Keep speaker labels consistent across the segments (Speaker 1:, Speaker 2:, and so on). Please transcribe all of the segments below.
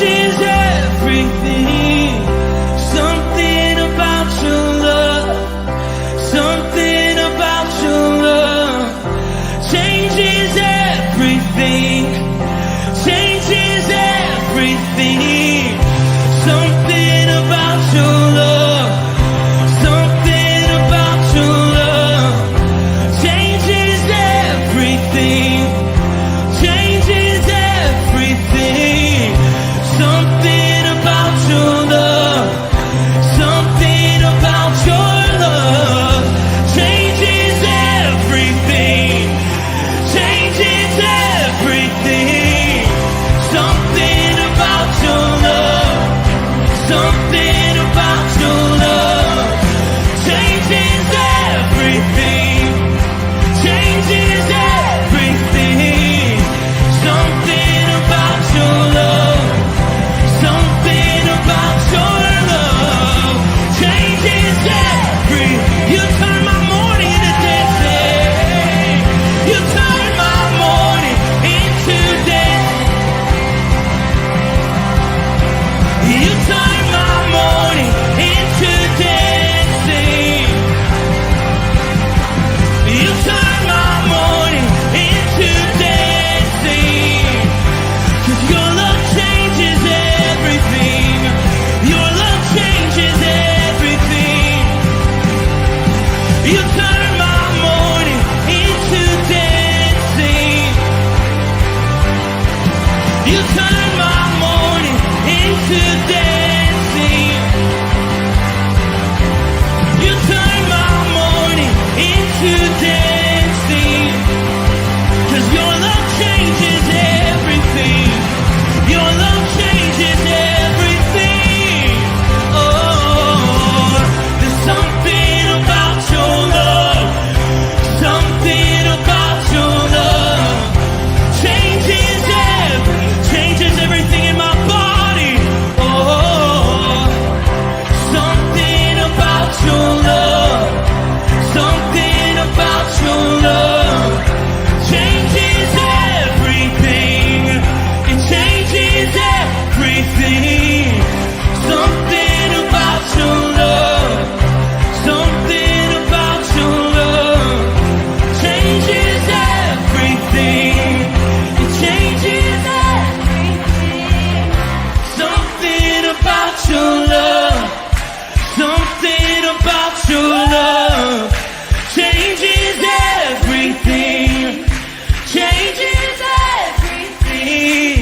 Speaker 1: changes everything. Something about your love, something about your love changes everything, changes everything. Something about your love, something about your love changes everything, changes everything. Something about your love, something about your love changes everything, changes everything. Something about your love, something about your love changes everything, changes everything. Something about your love, something about your love changes everything. You turn my morning into dancing. You turn my morning into dancing. You turn my morning into dancing. You turn my morning into dancing. 'Cause your love changes everything. Your love changes everything. You turn my morning into dancing. You turn my morning into dancing. You turn my morning into dancing. 'Cause your love changes everything. Your love changes everything. Oh, there's something about your love, something about your love changes everything in my body. Oh, something about your love, something about your love changes everything. It changes everything. Something about your love, something about your love changes everything. It changes everything. Something about your love, something about your love changes everything, changes everything.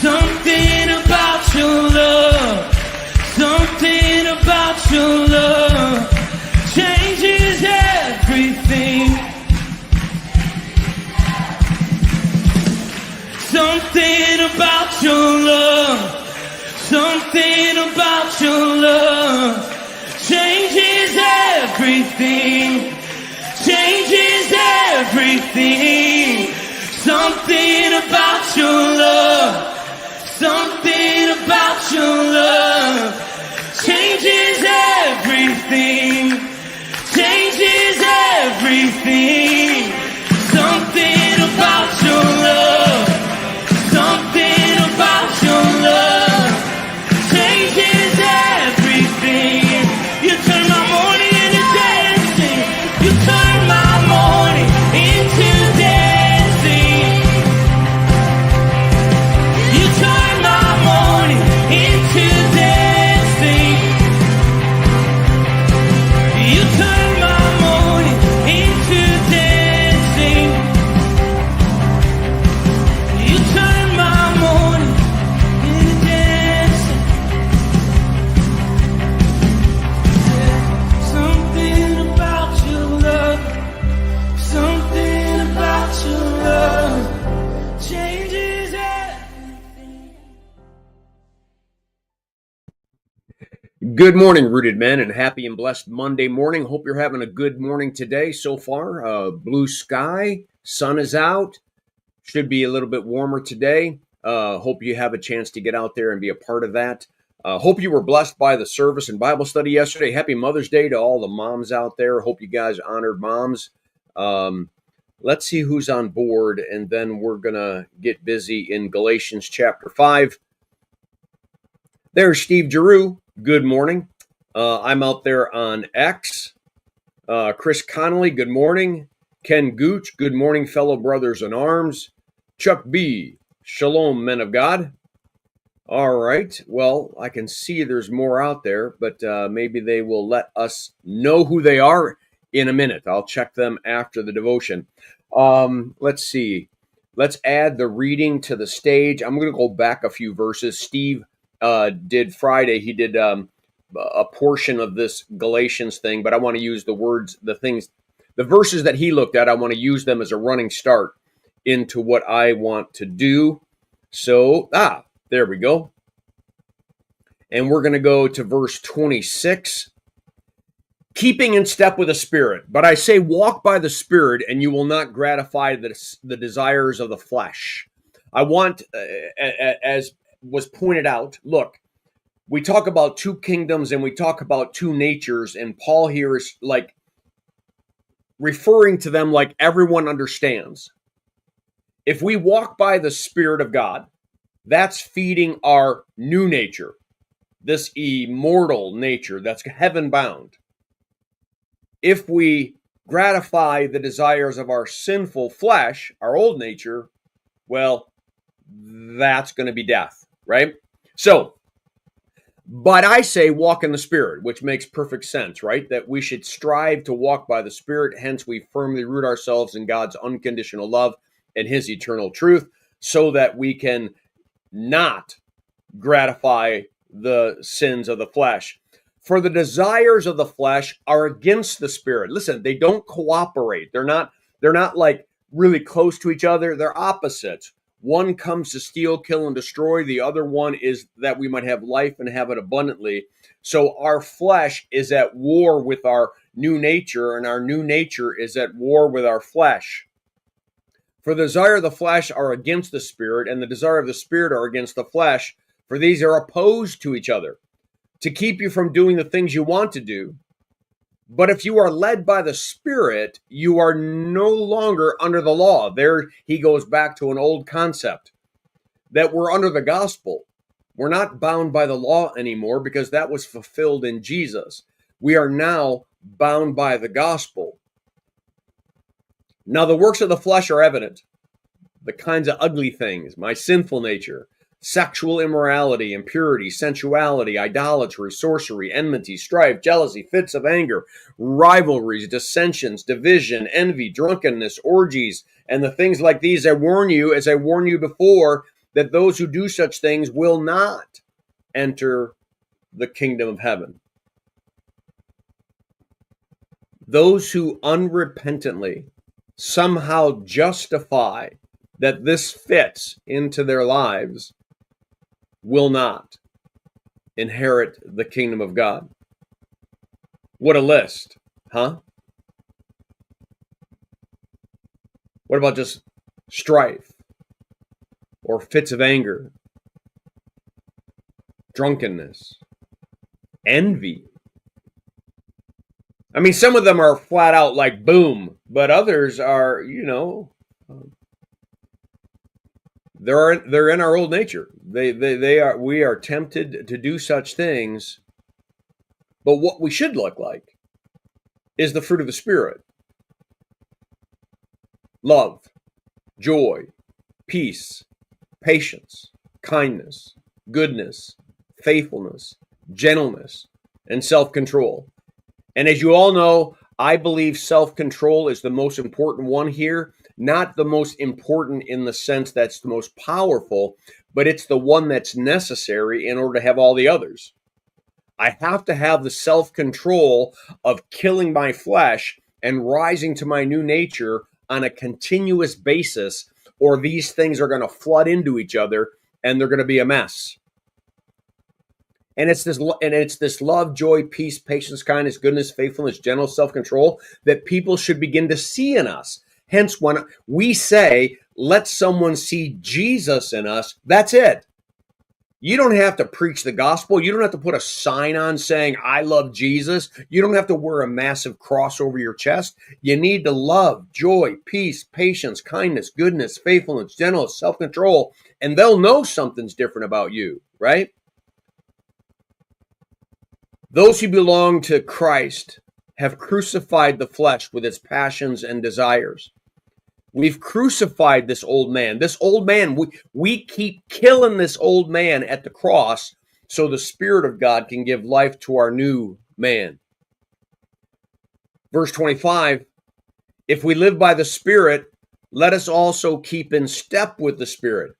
Speaker 1: Something about your love, something about your love changes everything. Something about your love, something about your love changes everything, changes everything. Something about your love, something about your love changes everything, changes everything. Something about your love, something about your love changes everything. You turn my morning into dancing. You turn my morning into dancing. You turn my morning into dancing. You turn my morning into dancing. You turn my morning into dancing. Something about your love, something about your love changes everything.
Speaker 2: Good morning, rooted men, and happy and blessed Monday morning. Hope you're having a good morning today so far. Blue sky, sun is out. Should be a little bit warmer today. Hope you have a chance to get out there and be a part of that. Hope you were blessed by the service and Bible study yesterday. Happy Mother's Day to all the moms out there. Hope you guys honored moms. Let's see who's on board, and then we're going to get busy in Galatians chapter 5. There's Steve Giroux. Good morning. I'm out there on X. Chris Connolly, good morning. Ken Gooch, good morning, fellow brothers in arms. Chuck B, shalom, men of God. All right. Well, I can see there's more out there, but maybe they will let us know who they are in a minute. I'll check them after the devotion. Let's see. Let's add the reading to the stage. I'm going to go back a few verses. Steve did Friday. He did a portion of this Galatians thing, but I want to use the words, the things, the verses that he looked at. I want to use them as a running start into what I want to do. So, there we go. And we're going to go to verse 26. Keeping in step with the Spirit. But I say, walk by the Spirit, and you will not gratify the desires of the flesh. I want, as was pointed out, look, we talk about two kingdoms and we talk about two natures, and Paul here is like referring to them like everyone understands. If we walk by the Spirit of God, that's feeding our new nature, this immortal nature that's heaven bound. If we gratify the desires of our sinful flesh, our old nature, well, that's going to be death, right? So, but I say walk in the Spirit, which makes perfect sense, right? That we should strive to walk by the Spirit. Hence, we firmly root ourselves in God's unconditional love and his eternal truth so that we can not gratify the sins of the flesh. For the desires of the flesh are against the Spirit. Listen, they don't cooperate. They're not like really close to each other. They're opposites. One comes to steal, kill, and destroy. The other one is that we might have life and have it abundantly. So our flesh is at war with our new nature, and our new nature is at war with our flesh. For the desire of the flesh are against the Spirit, and the desire of the Spirit are against the flesh, for these are opposed to each other, to keep you from doing the things you want to do. But if you are led by the Spirit, you are no longer under the law. There he goes back to an old concept, that we're under the gospel. We're not bound by the law anymore because that was fulfilled in Jesus. We are now bound by the gospel. Now the works of the flesh are evident. The kinds of ugly things, my sinful nature, sexual immorality, impurity, sensuality, idolatry, sorcery, enmity, strife, jealousy, fits of anger, rivalries, dissensions, division, envy, drunkenness, orgies, and the things like these. I warn you, as I warned you before, that those who do such things will not enter the kingdom of heaven. Those who unrepentantly somehow justify that this fits into their lives will not inherit the kingdom of God. What a list, huh? What about just strife or fits of anger, drunkenness, envy? I mean, some of them are flat out like boom, but others are, they're in our old nature. We are tempted to do such things, but what we should look like is the fruit of the Spirit: love, joy, peace, patience, kindness, goodness, faithfulness, gentleness, and self-control. And as you all know, I believe self-control is the most important one here. Not the most important in the sense that's the most powerful, but it's the one that's necessary in order to have all the others. I have to have the self-control of killing my flesh and rising to my new nature on a continuous basis, or these things are going to flood into each other and they're going to be a mess. And it's this love, joy, peace, patience, kindness, goodness, faithfulness, gentleness, self-control that people should begin to see in us. Hence, when we say, let someone see Jesus in us, that's it. You don't have to preach the gospel. You don't have to put a sign on saying, I love Jesus. You don't have to wear a massive cross over your chest. You need to love, joy, peace, patience, kindness, goodness, faithfulness, gentleness, self-control, and they'll know something's different about you, right? Those who belong to Christ have crucified the flesh with its passions and desires. We've crucified this old man. This old man, we keep killing this old man at the cross so the Spirit of God can give life to our new man. Verse 25, if we live by the Spirit, let us also keep in step with the Spirit.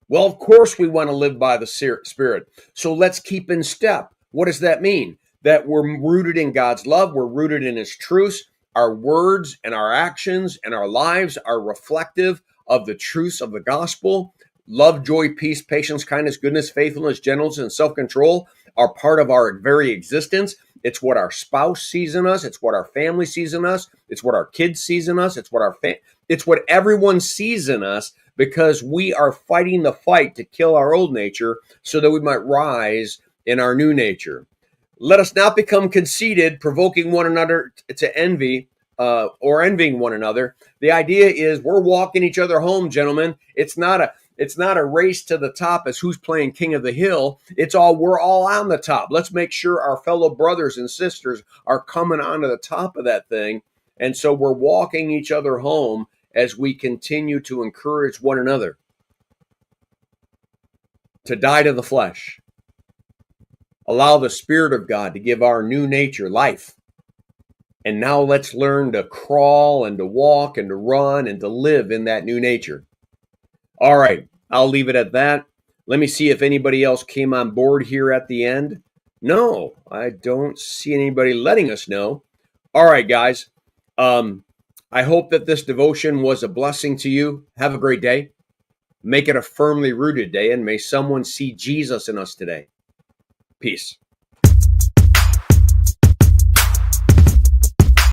Speaker 2: Well, of course we want to live by the Spirit. So let's keep in step. What does that mean? That we're rooted in God's love. We're rooted in His truths. Our words and our actions and our lives are reflective of the truths of the gospel. Love, joy, peace, patience, kindness, goodness, faithfulness, gentleness, and self-control are part of our very existence. It's what our spouse sees in us. It's what our family sees in us. It's what our kids sees in us. It's what everyone sees in us, because we are fighting the fight to kill our old nature so that we might rise in our new nature. Let us not become conceited, provoking one another to envy, or envying one another. The idea is we're walking each other home, gentlemen. It's not a race to the top as who's playing king of the hill. We're all on the top. Let's make sure our fellow brothers and sisters are coming onto the top of that thing. And so we're walking each other home as we continue to encourage one another to die to the flesh. Allow the Spirit of God to give our new nature life. And now let's learn to crawl and to walk and to run and to live in that new nature. All right, I'll leave it at that. Let me see if anybody else came on board here at the end. No, I don't see anybody letting us know. All right, guys. I hope that this devotion was a blessing to you. Have a great day. Make it a firmly rooted day, and may someone see Jesus in us today. Peace.